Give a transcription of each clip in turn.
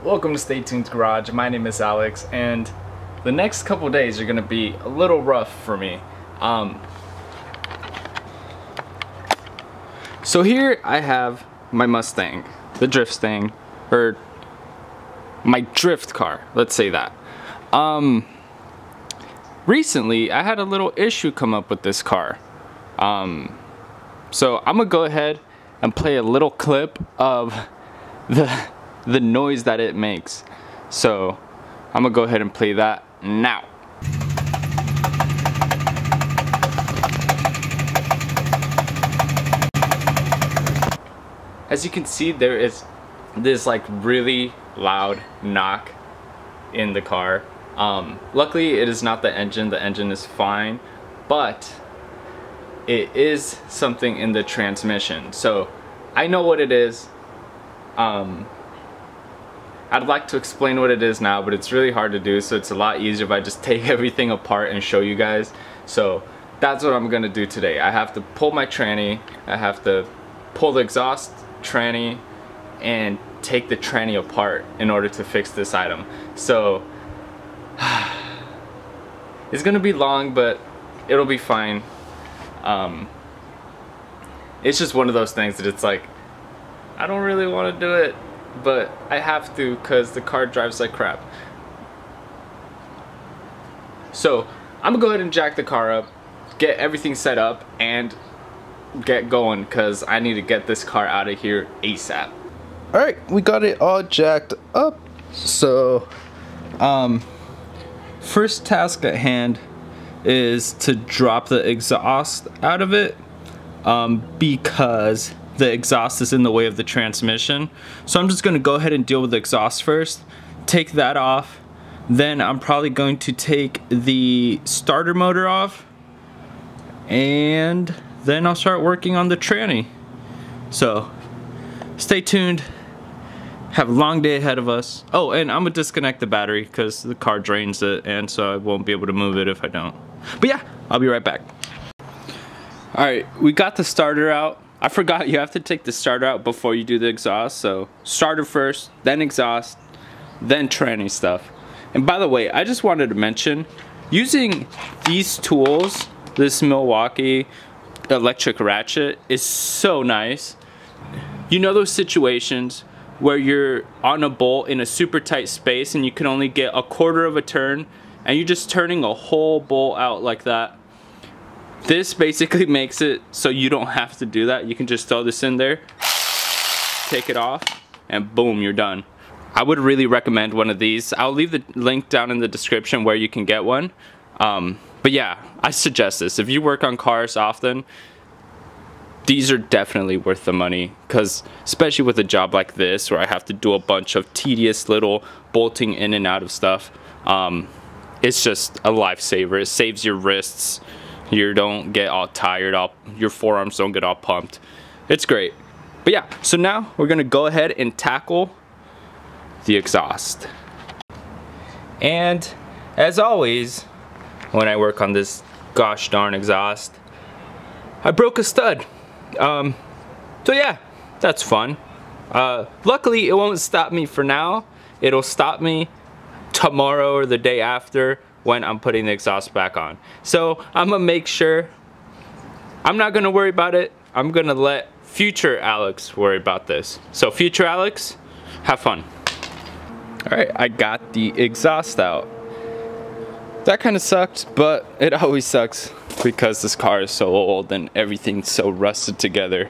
Welcome to Stay Tuned Garage. My name is Alex, and the next couple days are gonna be a little rough for me. So here I have my Mustang, the drift Stang, or my drift car, let's say that. Recently I had a little issue come up with this car. So I'm gonna go ahead and play a little clip of the noise that it makes. So I'm gonna go ahead and play that now. As you can see, there is this like really loud knock in the car. Luckily it is not the engine is fine, but it is something in the transmission. So I know what it is. I'd like to explain what it is now, but it's really hard to do, so it's a lot easier if I just take everything apart and show you guys. So that's what I'm gonna do today. I have to pull my tranny, I have to pull the exhaust tranny and take the tranny apart in order to fix this item. So it's gonna be long, but it'll be fine. It's just one of those things that it's like, I don't really want to do it, but I have to because the car drives like crap. So I'm gonna go ahead and jack the car up, get everything set up, and get going because I need to get this car out of here ASAP. Alright, we got it all jacked up. So first task at hand is to drop the exhaust out of it, because the exhaust is in the way of the transmission. So I'm just going to go ahead and deal with the exhaust first, take that off, then I'm probably going to take the starter motor off, and then I'll start working on the tranny. So stay tuned, have a long day ahead of us. Oh, and I'm gonna disconnect the battery because the car drains it, and so I won't be able to move it if I don't. But yeah, I'll be right back. Alright, we got the starter out. I forgot you have to take the starter out before you do the exhaust. So starter first, then exhaust, then tranny stuff. And by the way, I just wanted to mention, using these tools, this Milwaukee electric ratchet is so nice. You know those situations where you're on a bolt in a super tight space and you can only get a quarter of a turn and you're just turning a whole bolt out like that? This basically makes it so you don't have to do that. You can just throw this in there, take it off, and boom, you're done. I would really recommend one of these. I'll leave the link down in the description where you can get one. But yeah, I suggest this. If you work on cars often, these are definitely worth the money, because especially with a job like this where I have to do a bunch of tedious little bolting in and out of stuff, it's just a lifesaver. It saves your wrists. You don't get all tired, your forearms don't get all pumped. It's great. But yeah, so now we're gonna go ahead and tackle the exhaust. And as always, when I work on this gosh darn exhaust, I broke a stud. So yeah, that's fun. Luckily it won't stop me for now. It'll stop me tomorrow or the day after when I'm putting the exhaust back on. So I'm gonna make sure, I'm not gonna worry about it. I'm gonna let future Alex worry about this. So future Alex, have fun. Alright, I got the exhaust out. That kind of sucked, but it always sucks because this car is so old and everything's so rusted together.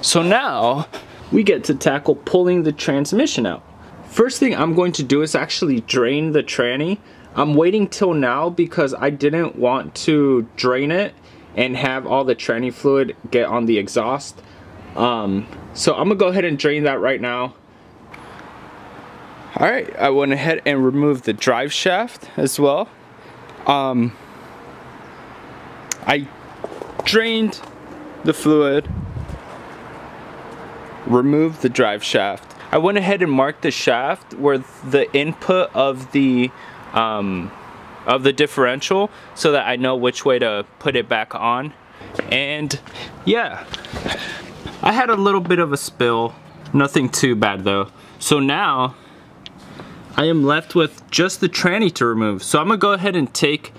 So now we get to tackle pulling the transmission out. First thing I'm going to do is actually drain the tranny. I'm waiting till now because I didn't want to drain it and have all the tranny fluid get on the exhaust. So I'm gonna go ahead and drain that right now. Alright, I went ahead and removed the drive shaft as well. I drained the fluid, removed the drive shaft. I went ahead and marked the shaft where the input of the differential, so that I know which way to put it back on. And yeah, I had a little bit of a spill Nothing too bad though. So now I am left with just the tranny to remove. So I'm gonna go ahead and take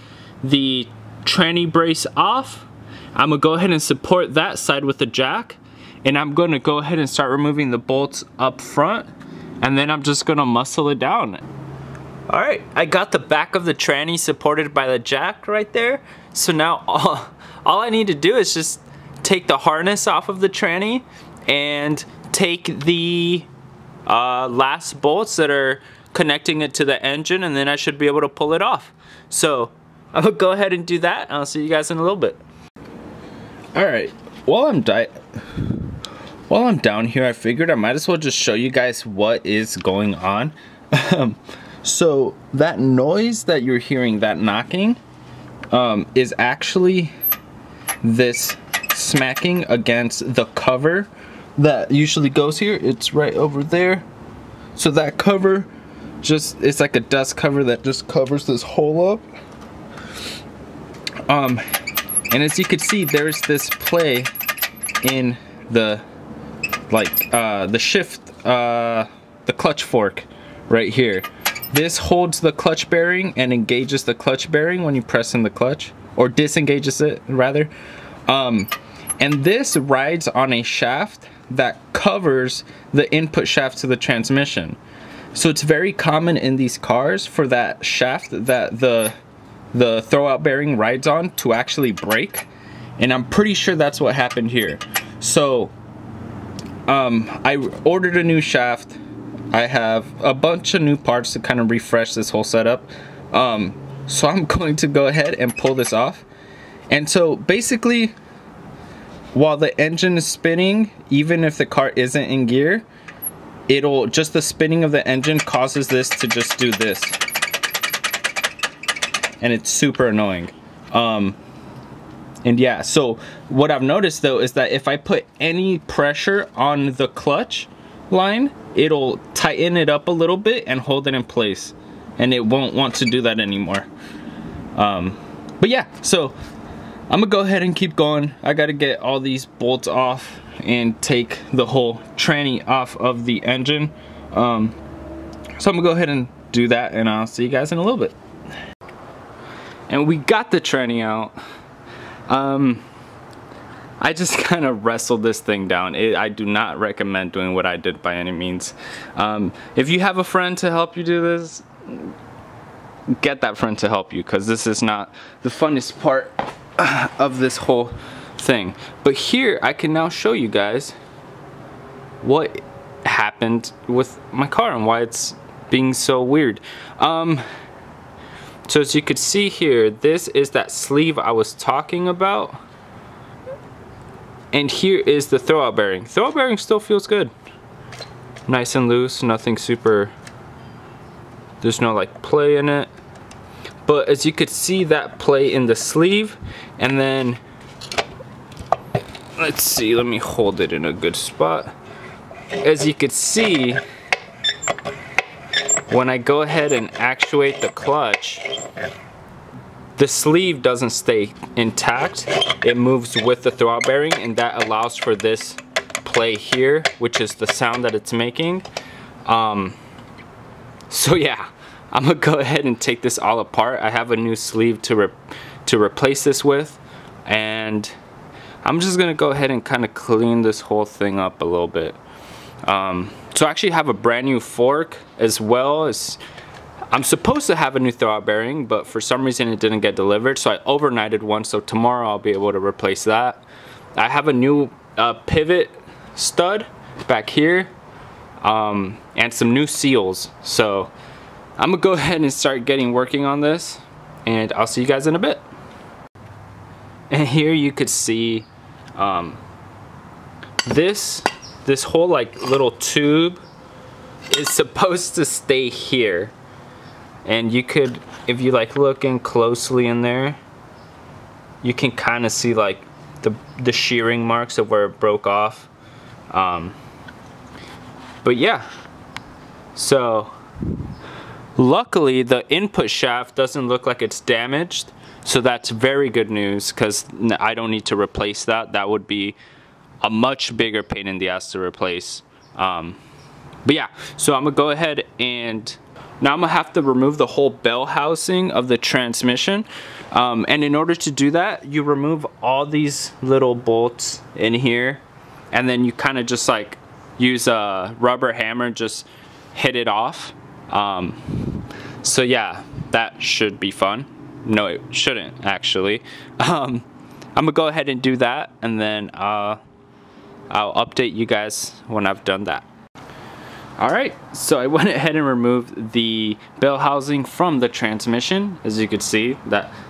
the tranny brace off. I'm gonna go ahead and support that side with the jack, and I'm gonna go ahead and start removing the bolts up front, and then I'm just gonna muscle it down. All right, I got the back of the tranny supported by the jack right there. So now all I need to do is just take the harness off of the tranny and take the last bolts that are connecting it to the engine, and then I should be able to pull it off. So I'm gonna go ahead and do that, and I'll see you guys in a little bit. All right, while I'm down here, I figured I might as well just show you guys what is going on. So that noise that you're hearing, that knocking, is actually this smacking against the cover that usually goes here. It's right over there. So that cover it's like a dust cover that just covers this hole up. And as you can see, there's this play in the the shift, the clutch fork right here. This holds the clutch bearing and engages the clutch bearing when you press in the clutch, or disengages it rather. And this rides on a shaft that covers the input shaft to the transmission. So it's very common in these cars for that shaft that the throwout bearing rides on to actually break, and I'm pretty sure that's what happened here. So I ordered a new shaft. I have a bunch of new parts to kind of refresh this whole setup. So I'm going to go ahead and pull this off. And so basically, while the engine is spinning, even if the car isn't in gear, just the spinning of the engine causes this to just do this. And it's super annoying. And yeah, so what I've noticed though is that if I put any pressure on the clutch line, it'll tighten it up a little bit and hold it in place, and it won't want to do that anymore. But yeah, so I'm gonna go ahead and keep going. I gotta get all these bolts off and take the whole tranny off of the engine. So I'm gonna go ahead and do that, and I'll see you guys in a little bit. And we got the tranny out. I just kind of wrestled this thing down. I do not recommend doing what I did by any means. If you have a friend to help you do this, get that friend to help you, because this is not the funnest part of this whole thing. But here I can now show you guys what happened with my car and why it's being so weird. So as you could see here, this is that sleeve I was talking about. And here is the throwout bearing. Throwout bearing still feels good. Nice and loose, nothing super, there's no like play in it. But as you could see, that play in the sleeve, and then, let's see, let me hold it in a good spot. As you could see, when I go ahead and actuate the clutch, the sleeve doesn't stay intact. It moves with the throwout bearing, and that allows for this play here, which is the sound that it's making. So yeah, I'm gonna go ahead and take this all apart. I have a new sleeve to replace this with, and I'm just gonna go ahead and kind of clean this whole thing up a little bit. So I actually have a brand new fork, as well as I'm supposed to have a new throwout bearing, but for some reason it didn't get delivered, so I overnighted one, so tomorrow I'll be able to replace that. I have a new pivot stud back here, and some new seals. So I'm gonna go ahead and start working on this, and I'll see you guys in a bit. And here you could see this whole like little tube is supposed to stay here. And you could, if you like look in closely in there, you can kind of see like the shearing marks of where it broke off. But yeah, so luckily the input shaft doesn't look like it's damaged, so that's very good news, because I don't need to replace that. That would be a much bigger pain in the ass to replace. But yeah, so I'm gonna go ahead and now I'm gonna have to remove the whole bell housing of the transmission. And in order to do that, you remove all these little bolts in here, and then you kind of just like use a rubber hammer, just hit it off. So yeah, that should be fun. No, it shouldn't actually. I'm gonna go ahead and do that, and then I'll update you guys when I've done that. Alright, so I went ahead and removed the bell housing from the transmission, as you could see.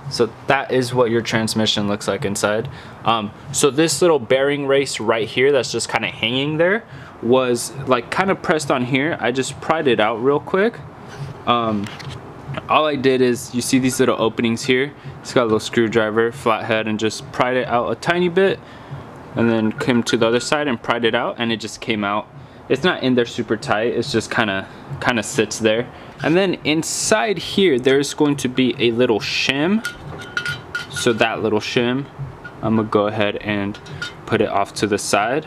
So that is what your transmission looks like inside. So this little bearing race right here that's just kind of hanging there was like kind of pressed on here. I just pried it out real quick. All I did is, you see these little openings here? It's got a little screwdriver, flathead, and just pried it out a tiny bit, and then came to the other side and pried it out, and it just came out. It's not in there super tight, it's just kind of sits there. And then inside here, there's going to be a little shim. So that little shim, I'm gonna go ahead and put it off to the side.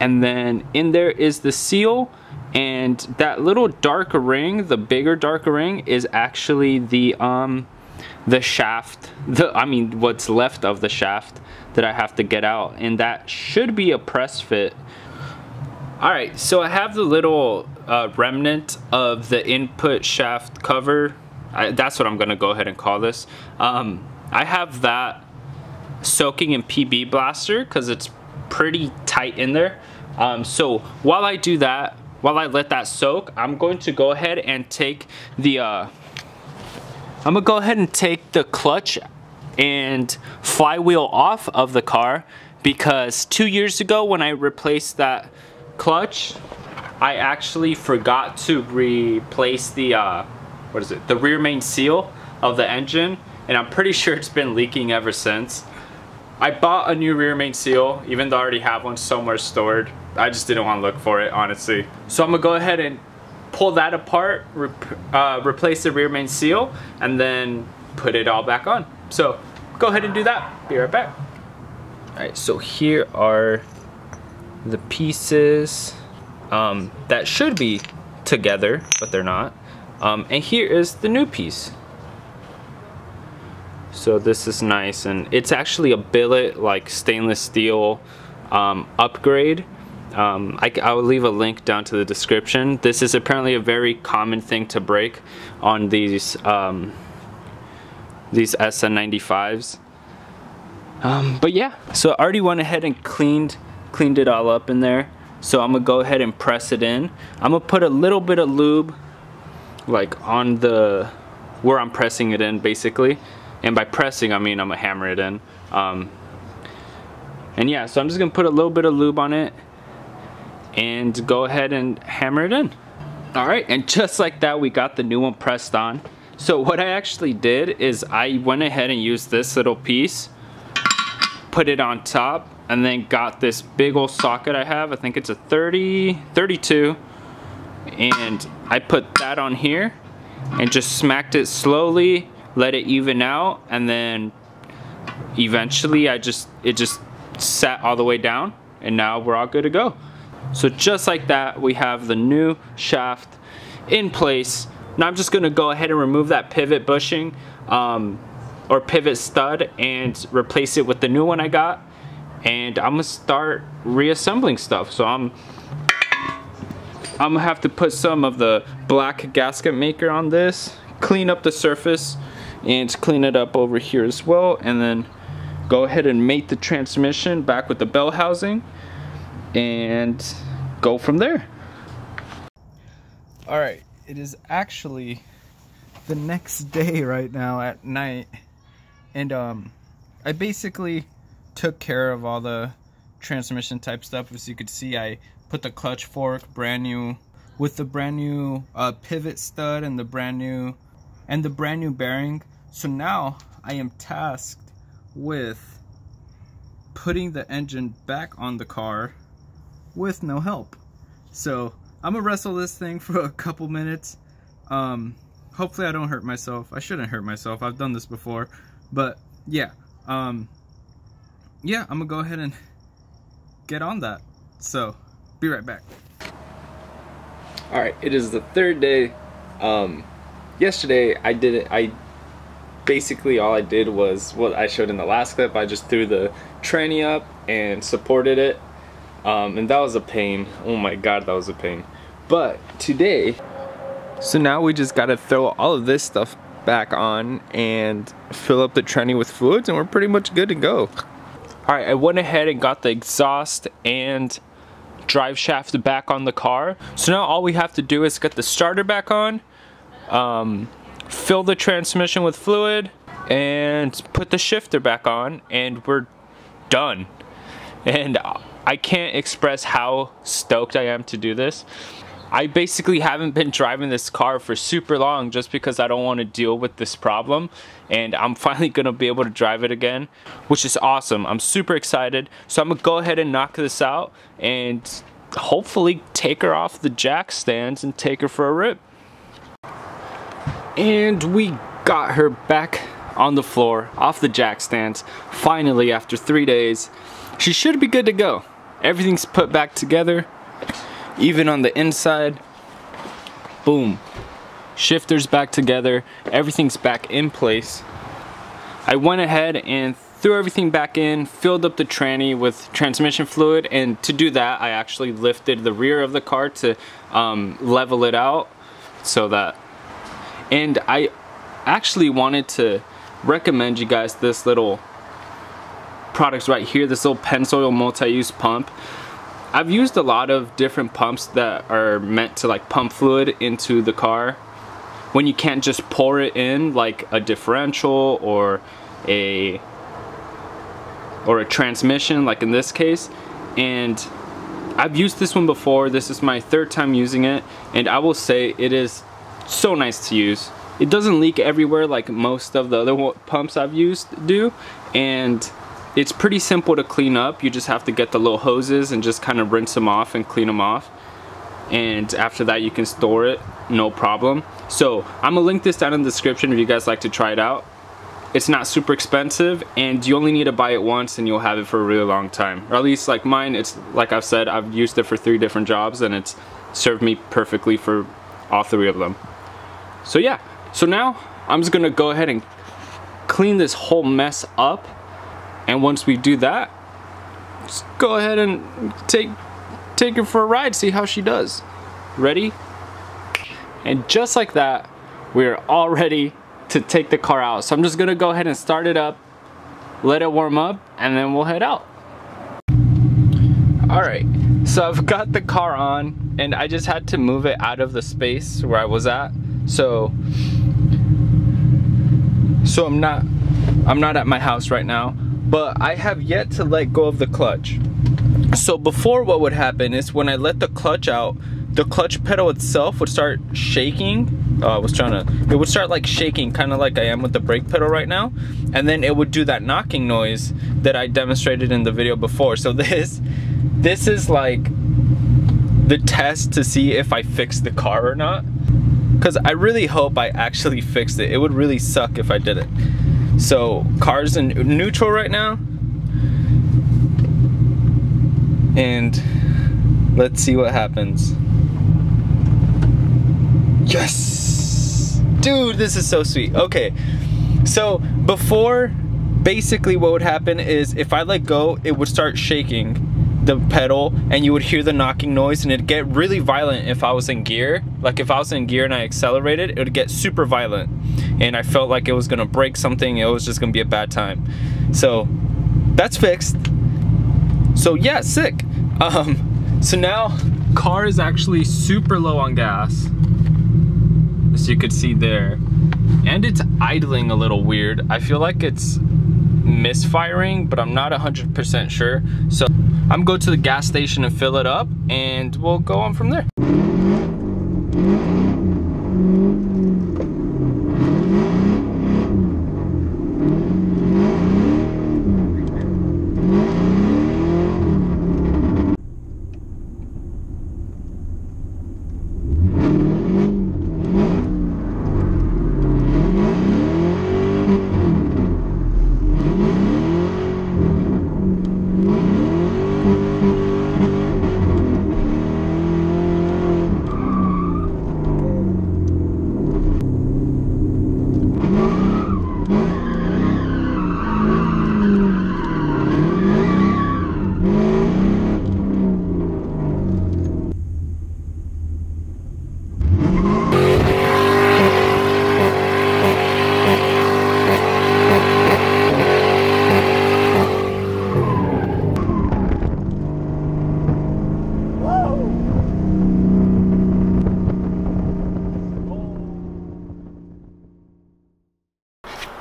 And then in there is the seal, and that little dark ring, the bigger dark ring, is actually the shaft, what's left of the shaft that I have to get out, and that should be a press fit. Alright, so I have the little remnant of the input shaft cover. That's what I'm going to go ahead and call this. I have that soaking in PB Blaster because it's pretty tight in there. So while I do that, while I let that soak, I'm going to go ahead and take the clutch and flywheel off of the car, because 2 years ago when I replaced that clutch, I actually forgot to replace the the rear main seal of the engine, and I'm pretty sure it's been leaking ever since. I bought a new rear main seal, even though I already have one somewhere stored. I just didn't want to look for it, honestly. So I'm gonna go ahead and pull that apart, replace the rear main seal, and then put it all back on. So go ahead and do that. Be right back. Alright, so here are the pieces that should be together, but they're not. And here is the new piece. So this is nice, and it's actually a billet, like stainless steel upgrade. I will leave a link down to the description. This is apparently a very common thing to break on these SN95s. But yeah, so I already went ahead and cleaned it all up in there. So I'm gonna go ahead and press it in. I'm gonna put a little bit of lube like on the where I'm pressing it in, basically. And by pressing, I mean I'm gonna hammer it in. And yeah, so I'm just gonna put a little bit of lube on it and go ahead and hammer it in. Alright, and just like that, we got the new one pressed on. So what I actually did is I went ahead and used this little piece, put it on top, and then got this big old socket I have. I think it's a 32, and I put that on here and just smacked it slowly, let it even out, and then eventually it just sat all the way down, and now we're all good to go. So just like that, we have the new shaft in place. Now I'm just gonna go ahead and remove that pivot bushing or pivot stud and replace it with the new one I got, and I'm gonna start reassembling stuff. So I'm gonna have to put some of the black gasket maker on this, clean up the surface, and clean it up over here as well, and then go ahead and mate the transmission back with the bell housing and go from there. Alright, it is actually the next day right now at night, and I basically took care of all the transmission type stuff. As you could see, I put the clutch fork brand new with the brand new pivot stud and the brand new bearing. So now I am tasked with putting the engine back on the car with no help. So I'm gonna wrestle this thing for a couple minutes. Hopefully I don't hurt myself. I shouldn't hurt myself. I've done this before. But yeah, yeah, I'm gonna go ahead and get on that. So be right back. Alright, it is the third day. Yesterday I basically all I did was what I showed in the last clip. I just threw the tranny up and supported it, and that was a pain. Oh my god, that was a pain. But today, so now we just gotta throw all of this stuff back on and fill up the tranny with fluids, and we're pretty much good to go. Alright, I went ahead and got the exhaust and drive shaft back on the car. So now all we have to do is get the starter back on, fill the transmission with fluid, and put the shifter back on, and we're done. And I can't express how stoked I am to do this. I basically haven't been driving this car for super long just because I don't want to deal with this problem, and I'm finally gonna be able to drive it again, which is awesome. I'm super excited. So I'm gonna go ahead and knock this out and hopefully take her off the jack stands and take her for a rip. And we got her back on the floor, off the jack stands, finally after 3 days. She should be good to go. Everything's put back together, even on the inside. Boom. Shifter's back together, everything's back in place. I went ahead and threw everything back in, filled up the tranny with transmission fluid, and to do that I actually lifted the rear of the car to level it out so that. And I actually wanted to recommend you guys this little product right here, this little Pennzoil multi-use pump. I've used a lot of different pumps that are meant to like pump fluid into the car when you can't just pour it in, like a differential or a transmission, like in this case. And I've used this one before. This is my third time using it, and I will say it is so nice to use. It doesn't leak everywhere like most of the other pumps I've used do, and it's pretty simple to clean up. You just have to get the little hoses and just kind of rinse them off and clean them off, and after that you can store it, no problem. So I'm gonna link this down in the description if you guys like to try it out. It's not super expensive, and you only need to buy it once and you'll have it for a really long time. Or at least like mine, it's like I've said, I've used it for 3 different jobs and it's served me perfectly for all 3 of them. So yeah, so now I'm just gonna go ahead and clean this whole mess up, and once we do that, just go ahead and take her for a ride, see how she does. Ready? And just like that, we're all ready to take the car out. So I'm just gonna go ahead and start it up, let it warm up, and then we'll head out. Alright, so I've got the car on, and I just had to move it out of the space where I was at. So I'm not at my house right now, but I have yet to let go of the clutch. So before, what would happen is when I let the clutch out, the clutch pedal itself would start shaking. It would start like shaking, kind of like I am with the brake pedal right now, and then it would do that knocking noise that I demonstrated in the video before. So this is like the test to see if I fixed the car or not, because I really hope I actually fixed it. It would really suck if I didn't. So car's in neutral right now, and let's see what happens. Yes! Dude, this is so sweet. Okay, so before, basically what would happen is if I let go, it would start shaking the pedal, and you would hear the knocking noise, and it'd get really violent if I was in gear. Like if I was in gear and I accelerated, it would get super violent, and I felt like it was gonna break something. It was just gonna be a bad time. So that's fixed. So yeah, sick. So now car is actually super low on gas, as you could see there, and it's idling a little weird. I feel like it's misfiring, but I'm not 100% sure. So I'm going to the gas station and fill it up, and we'll go on from there.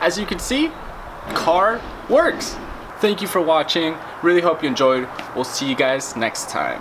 as you can see, car works. Thank you for watching. Really hope you enjoyed. We'll see you guys next time.